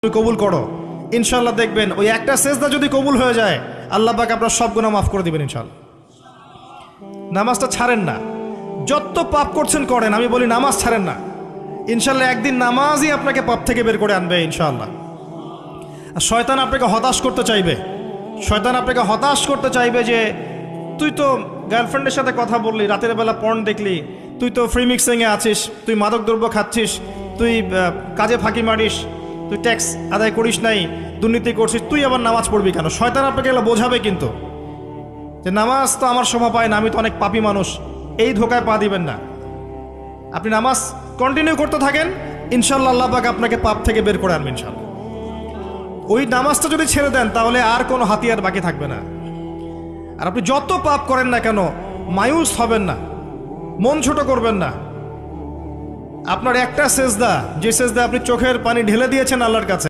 তুমি কবুল করো, ইনশাল্লাহ দেখবেন ওই একটা সেজদা যদি কবুল হয়ে যায় আল্লাহ পাক আপনার সব গুনাহ মাফ করে দিবেন ইনশাল্লাহ। নামাজটা ছাড়েন না, যত পাপ করছেন করেন, আমি বলি নামাজ ছাড়েন না, ইনশাল্লাহ একদিন নামাজই আপনাকে পাপ থেকে বের করে আনবে ইনশাল্লাহ। আর শয়তান আপনাকে হতাশ করতে চাইবে, শয়তান আপনাকে হতাশ করতে চাইবে যে তুই তো গার্লফ্রেন্ডের সাথে কথা বললি, রাতের বেলা পর্ন দেখলি, তুই তো ফ্রি মিক্সিংয়ে আছিস, তুই মাদকদ্রব্য খাচ্ছিস, তুই কাজে ফাঁকি মারিস, তুই ট্যাক্স আদায় করিস নাই, দুর্নীতি করছিস, তুই আবার নামাজ পড়বি কেন? শয়তান আপনাকে এগুলো বোঝাবে কিন্তু যে নামাজ তো আমার শোভা পায় না, আমি তো অনেক পাপী মানুষ। এই ধোকায় পা দিবেন না, আপনি নামাজ কন্টিনিউ করতে থাকেন, ইনশাল্লাহ আল্লাহ পাক আপনাকে পাপ থেকে বের করে আনবেন ইনশাল্লাহ। ওই নামাজটা যদি ছেড়ে দেন তাহলে আর কোনো হাতিয়ার বাকি থাকবে না। আর আপনি যত পাপ করেন না কেন মায়ুস হবেন না, মন ছোট করবেন না। আপনার একটা সেজদা, যে সেজদা আপনি চোখের পানি ঢেলে দিয়েছেন আল্লাহর কাছে,